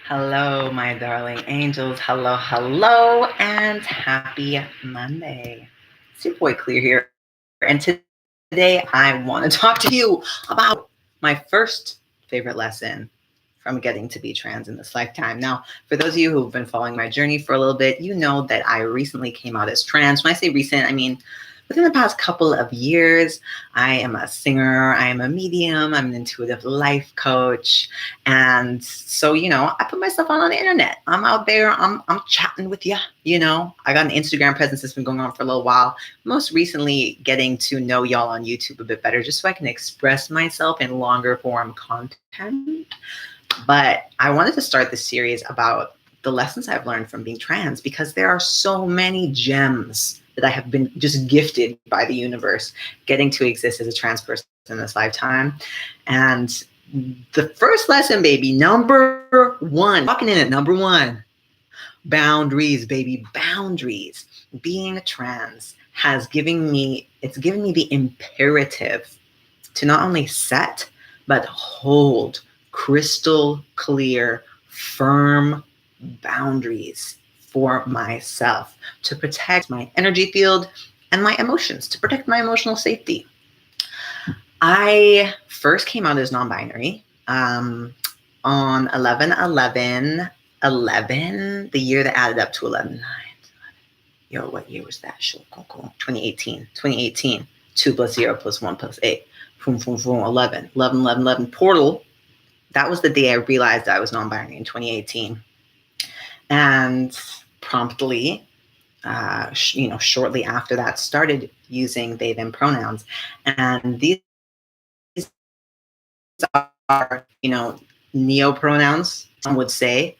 Hello, my darling angels. Hello, hello, and happy Monday. It's your boy Clear here. And today I want to talk to you about my first favorite lesson from getting to be trans in this lifetime. Now, for those of you who've been following my journey for a little bit, you know that I recently came out as trans. When I say recent, I mean within the past couple of years. I am a singer, I am a medium, I'm an intuitive life coach. And so, I put myself on the internet. I'm out there, I'm chatting with you. I got an Instagram presence that's been going on for a little while. Most recently, getting to know y'all on YouTube a bit better, just so I can express myself in longer form content. But I wanted to start this series about the lessons I've learned from being trans, because there are so many gems that I have been just gifted by the universe getting to exist as a trans person in this lifetime. And the first lesson, baby, number one, walking in at number one, boundaries, baby, boundaries. Being trans has given me the imperative to not only set, but hold crystal clear, firm boundaries for myself to protect my energy field and my emotions, to protect my emotional safety. I first came out as non-binary on 11/11/11, the year that added up to 11/9. Yo, what year was that? 2018. 2018. 2 plus 0 plus 1 plus 8. Boom, boom, boom, 11. 11, 11, 11. Portal. That was the day I realized I was non-binary in 2018. And promptly, shortly after that, started using they, them pronouns. And these are, neo-pronouns, some would say.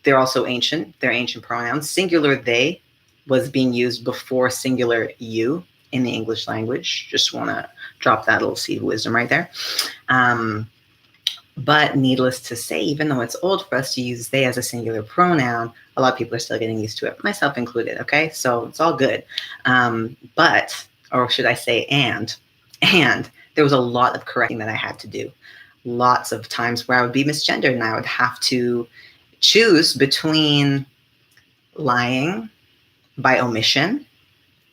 They're also ancient. They're ancient pronouns. Singular they was being used before singular you in the English language. Just want to drop that little seed of wisdom right there. But needless to say, even though it's old for us to use they as a singular pronoun, a lot of people are still getting used to it, myself included, okay? So it's all good. But, or should I say and there was a lot of correcting that I had to do. Lots of times where I would be misgendered and I would have to choose between lying by omission,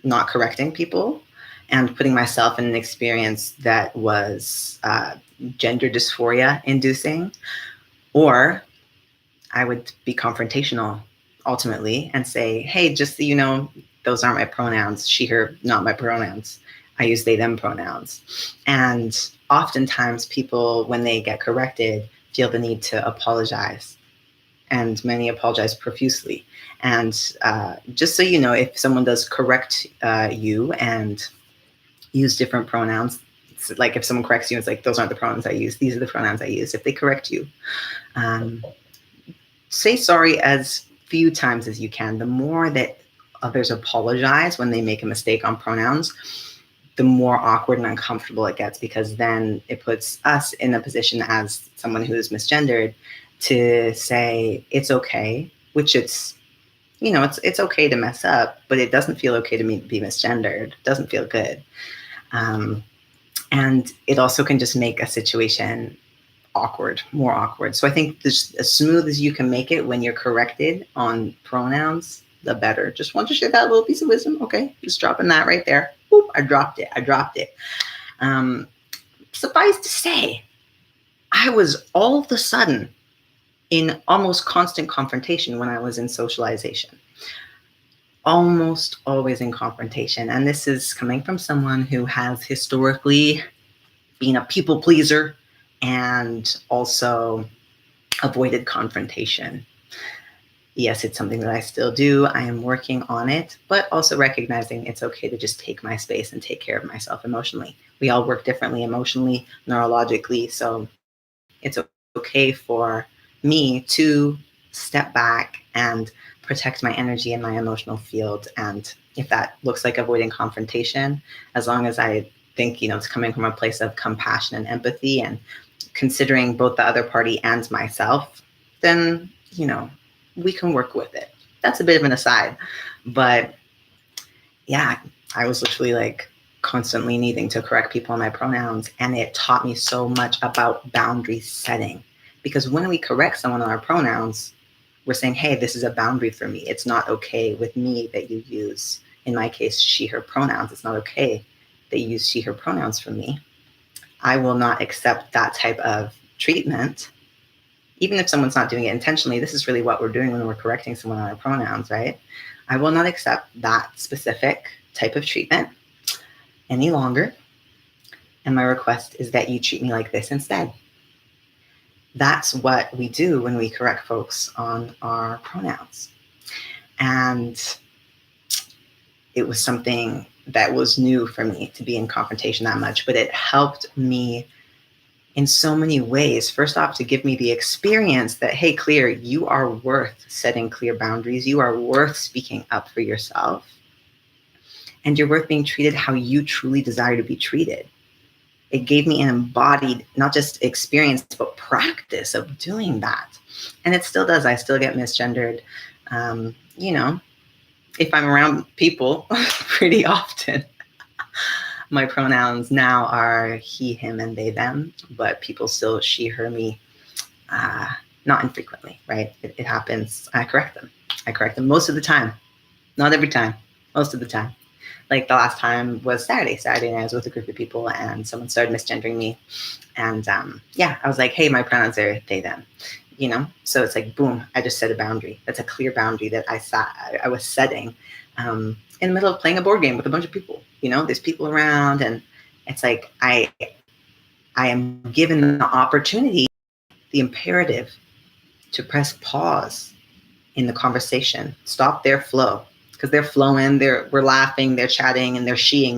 not correcting people, and putting myself in an experience that was gender dysphoria inducing, or I would be confrontational ultimately and say, hey, just so you know, those aren't my pronouns. She, her, not my pronouns. I use they, them pronouns. And oftentimes people, when they get corrected, feel the need to apologize. And many apologize profusely. And just so you know, if someone does correct you and use different pronouns, it's like if someone corrects you, it's like, those aren't the pronouns I use. These are the pronouns I use. If they correct you, say sorry as few times as you can. The more that others apologize when they make a mistake on pronouns, the more awkward and uncomfortable it gets, because then it puts us in a position as someone who is misgendered to say it's okay, which it's okay to mess up, but it doesn't feel okay to be misgendered. It doesn't feel good. And it also can just make a situation more awkward. So I think this, as smooth as you can make it when you're corrected on pronouns, the better. Just want to share that little piece of wisdom. Okay, just dropping that right there. Boop, I dropped it. Suffice to say, I was all of a sudden in almost constant confrontation when I was in socialization. Almost always in confrontation. And this is coming from someone who has historically been a people pleaser and also avoided confrontation. Yes, it's something that I still do. I am working on it, but also recognizing it's okay to just take my space and take care of myself emotionally. We all work differently emotionally, neurologically, so it's okay for me to step back and protect my energy and my emotional field. And if that looks like avoiding confrontation, as long as I think, it's coming from a place of compassion and empathy and considering both the other party and myself, then, we can work with it. That's a bit of an aside. But yeah, I was literally like constantly needing to correct people on my pronouns. And it taught me so much about boundary setting. Because when we correct someone on our pronouns, we're saying, hey, this is a boundary for me. It's not okay with me that you use, in my case, she, her pronouns. It's not okay that you use she, her pronouns for me. I will not accept that type of treatment. Even if someone's not doing it intentionally, this is really what we're doing when we're correcting someone on our pronouns, right? I will not accept that specific type of treatment any longer. And my request is that you treat me like this instead. That's what we do when we correct folks on our pronouns. And it was something that was new for me to be in confrontation that much, but it helped me in so many ways. First off, to give me the experience that, hey, Clear, you are worth setting clear boundaries. You are worth speaking up for yourself. And you're worth being treated how you truly desire to be treated. It gave me an embodied, not just experience, but practice of doing that. And it still does. I still get misgendered, if I'm around people pretty often. My pronouns now are he, him, and they, them, but people still she, her, me, not infrequently, right? It happens. I correct them most of the time. Not every time, most of the time. Like the last time was Saturday night. I was with a group of people and someone started misgendering me. And I was like, hey, my pronouns are they, them. So it's like, boom, I just set a boundary. That's a clear boundary that I was setting in the middle of playing a board game with a bunch of people. There's people around, and it's like I am given the opportunity, the imperative to press pause in the conversation, stop their flow, because they're flowing, we're laughing, they're chatting, and they're sheing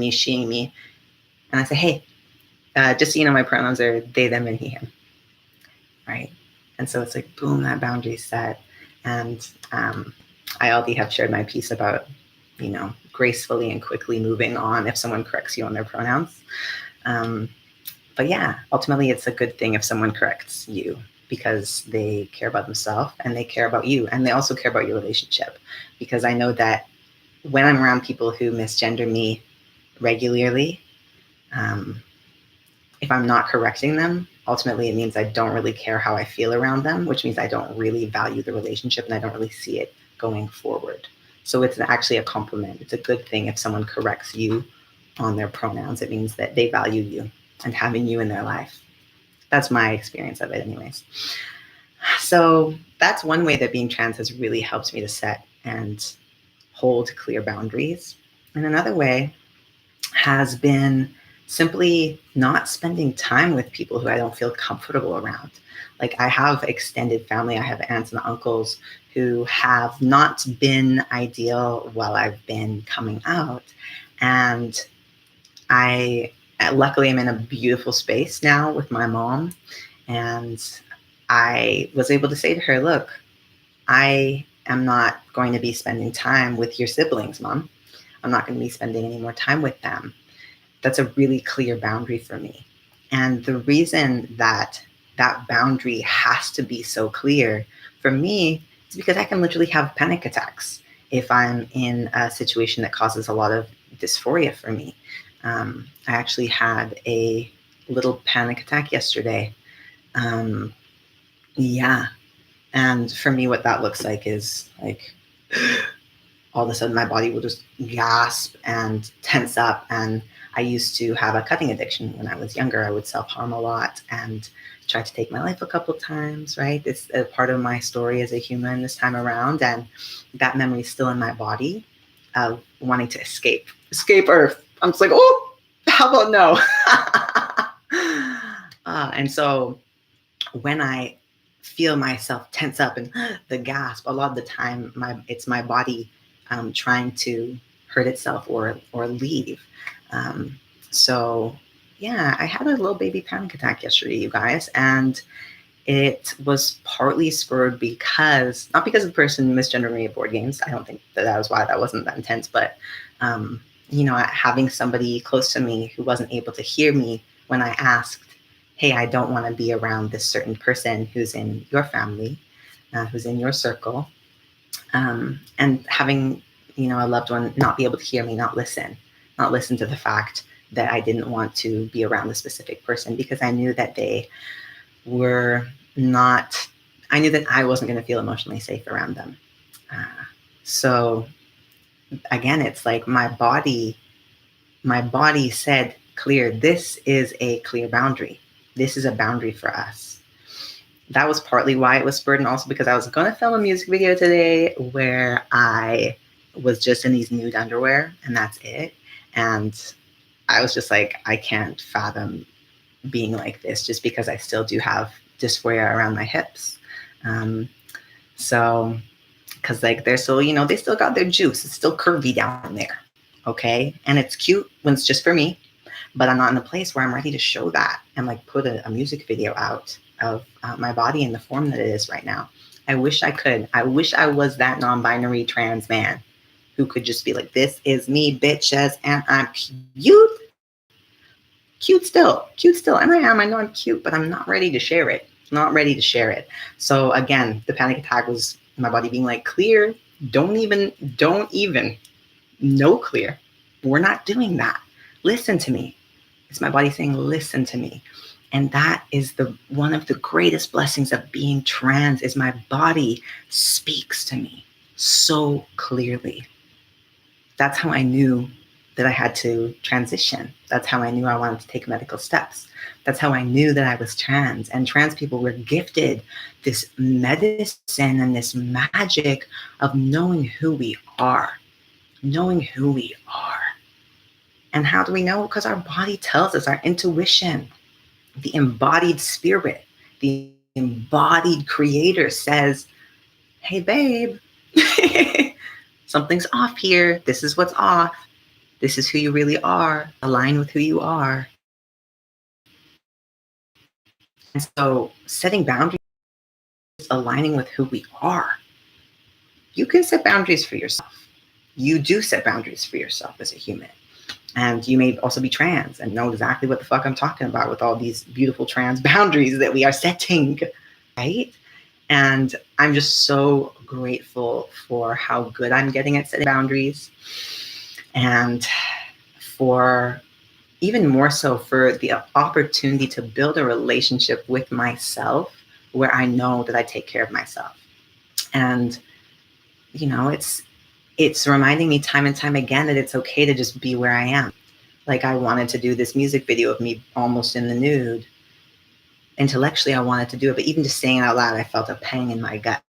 me. And I say, hey, just so you know, my pronouns are they, them, and he, him, right? And so it's like, boom, that boundary set. And I already have shared my piece about, gracefully and quickly moving on if someone corrects you on their pronouns. But yeah, ultimately it's a good thing if someone corrects you because they care about themselves and they care about you. And they also care about your relationship, because I know that when I'm around people who misgender me regularly, if I'm not correcting them, ultimately it means I don't really care how I feel around them, which means I don't really value the relationship and I don't really see it going forward. So it's actually a compliment. It's a good thing if someone corrects you on their pronouns. It means that they value you and having you in their life. That's my experience of it anyways. So that's one way that being trans has really helped me to set and hold clear boundaries. And another way has been simply not spending time with people who I don't feel comfortable around. Like I have extended family, I have aunts and uncles who have not been ideal while I've been coming out. And luckily I'm in a beautiful space now with my mom. And I was able to say to her, look, I am not going to be spending time with your siblings, Mom. I'm not going to be spending any more time with them. That's a really clear boundary for me. And the reason that that boundary has to be so clear for me is because I can literally have panic attacks if I'm in a situation that causes a lot of dysphoria for me. I actually had a little panic attack yesterday. And for me, what that looks like is like all of a sudden my body will just gasp and tense up. And I used to have a cutting addiction when I was younger. I would self-harm a lot and try to take my life a couple times, right? It's a part of my story as a human this time around. And that memory is still in my body of wanting to escape Earth. I'm just like, oh, how about no? And so when I feel myself tense up and the gasp, a lot of the time it's my body trying to hurt itself or leave. So yeah, I had a little baby panic attack yesterday, you guys, and it was partly spurred because, not because the person misgendered me at board games. I don't think that was why that wasn't that intense, but having somebody close to me who wasn't able to hear me when I asked, hey, I don't want to be around this certain person who's in your family, who's in your circle, and having, a loved one not be able to hear me, not listen to the fact that I didn't want to be around a specific person because I knew that they were I knew that I wasn't going to feel emotionally safe around them. So again, it's like my body said clear, this is a clear boundary. This is a boundary for us. That was partly why it was spurred, and also because I was going to film a music video today where I was just in these nude underwear and that's it. And I was just like, I can't fathom being like this just because I still do have dysphoria around my hips. So, because like they're still, they still got their juice. It's still curvy down there. Okay. And it's cute when it's just for me, but I'm not in a place where I'm ready to show that and like put a music video out of my body in the form that it is right now. I wish I could. I wish I was that non-binary trans man who could just be like, this is me, bitches, and I'm cute. Cute still. And I know I'm cute, but I'm not ready to share it. So again, the panic attack was my body being like, clear, don't even, no clear. We're not doing that. Listen to me. It's my body saying, listen to me. And that is one of the greatest blessings of being trans, is my body speaks to me so clearly. That's how I knew that I had to transition. That's how I knew I wanted to take medical steps. That's how I knew that I was trans. And trans people were gifted this medicine and this magic of knowing who we are. And how do we know? Because our body tells us, our intuition, the embodied spirit, the embodied creator says, hey, babe, something's off here. This is what's off. This is who you really are. Align with who you are. And so setting boundaries, aligning with who we are. You can set boundaries for yourself. You do set boundaries for yourself as a human. And you may also be trans and know exactly what the fuck I'm talking about with all these beautiful trans boundaries that we are setting, right? And I'm just so grateful for how good I'm getting at setting boundaries, and for even more so for the opportunity to build a relationship with myself where I know that I take care of myself. And, it's reminding me time and time again that it's okay to just be where I am. Like, I wanted to do this music video of me almost in the nude. Intellectually, I wanted to do it, but even just saying it out loud, I felt a pang in my gut.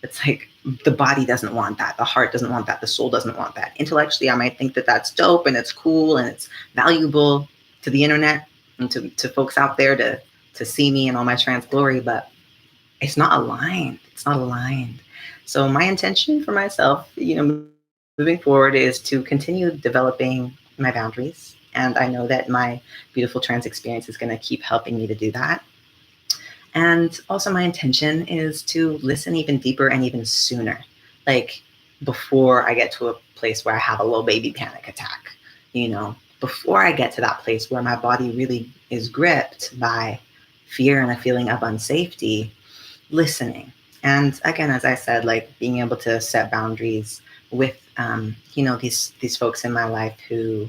It's like the body doesn't want that. The heart doesn't want that. The soul doesn't want that. Intellectually, I might think that that's dope and it's cool and it's valuable to the internet and to folks out there to see me in all my trans glory, but it's not aligned. So my intention for myself, moving forward, is to continue developing my boundaries. And I know that my beautiful trans experience is going to keep helping me to do that. And also my intention is to listen even deeper and even sooner, like before I get to a place where I have a low baby panic attack, before I get to that place where my body really is gripped by fear and a feeling of unsafety, listening. And again, as I said, like being able to set boundaries with, these folks in my life who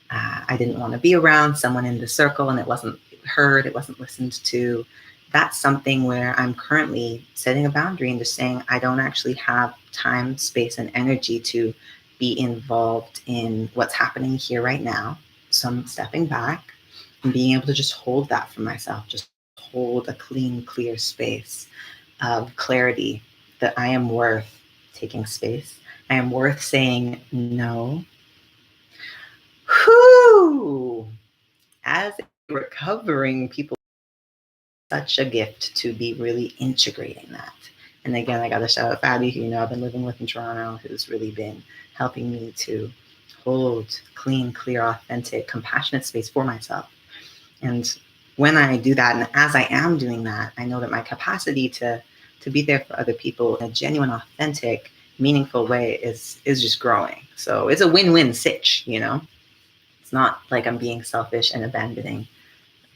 I didn't want to be around, someone in the circle, and it wasn't heard, it wasn't listened to. That's something where I'm currently setting a boundary and just saying, I don't actually have time, space, and energy to be involved in what's happening here right now. So I'm stepping back and being able to just hold that for myself, just hold a clean, clear space of clarity, that I am worth taking space. I am worth saying no. Whew! As a recovering people, such a gift to be really integrating that. And again, I got to shout out Fabi, who I've been living with in Toronto, who's really been helping me to hold clean, clear, authentic, compassionate space for myself. And when I do that, and as I am doing that, I know that my capacity to be there for other people in a genuine, authentic, meaningful way is just growing. So it's a win-win sitch, It's not like I'm being selfish and abandoning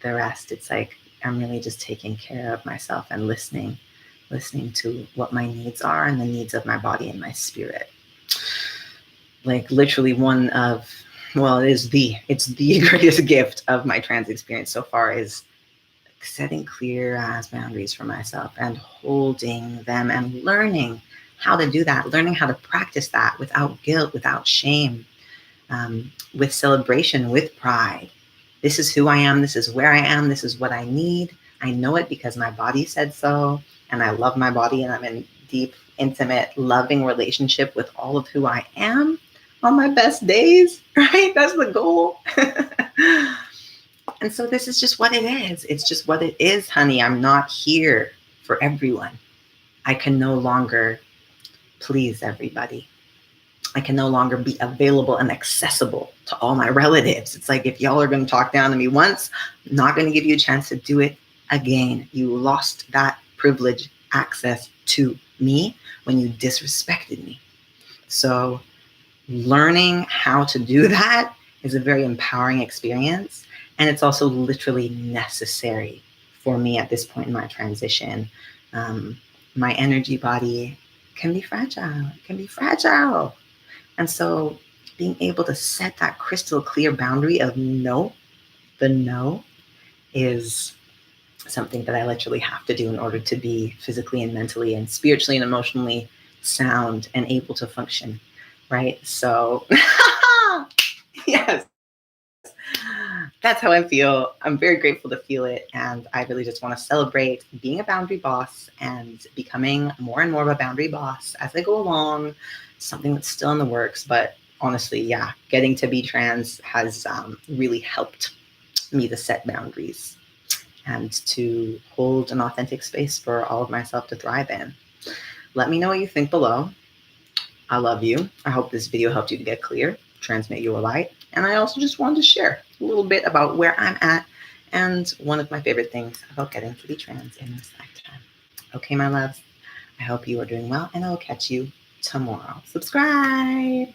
the rest. It's like I'm really just taking care of myself and listening to what my needs are and the needs of my body and my spirit. Like literally it's the greatest gift of my trans experience so far, is setting clear as boundaries for myself and holding them and learning how to do that, learning how to practice that without guilt, without shame, with celebration, with pride. This is who I am. This is where I am. This is what I need. I know it because my body said so. And I love my body, and I'm in deep, intimate, loving relationship with all of who I am on my best days, right? That's the goal. And so this is just what it is. It's just what it is, honey. I'm not here for everyone. I can no longer please everybody. I can no longer be available and accessible to all my relatives. It's like, if y'all are going to talk down to me once, I'm not going to give you a chance to do it again. You lost that privilege access to me when you disrespected me. So learning how to do that is a very empowering experience. And it's also literally necessary for me at this point in my transition. My energy body can be fragile. It can be fragile. And so being able to set that crystal clear boundary of no, the no is something that I literally have to do in order to be physically and mentally and spiritually and emotionally sound and able to function, right? So, yes, that's how I feel. I'm very grateful to feel it. And I really just want to celebrate being a boundary boss and becoming more and more of a boundary boss as I go along. Something that's still in the works, but honestly, yeah, getting to be trans has really helped me to set boundaries and to hold an authentic space for all of myself to thrive in. Let me know what you think below. I love you. I hope this video helped you to get clear, transmit your light. And I also just wanted to share a little bit about where I'm at and one of my favorite things about getting to be trans in this lifetime. Okay, my loves, I hope you are doing well, and I will catch you tomorrow. Subscribe.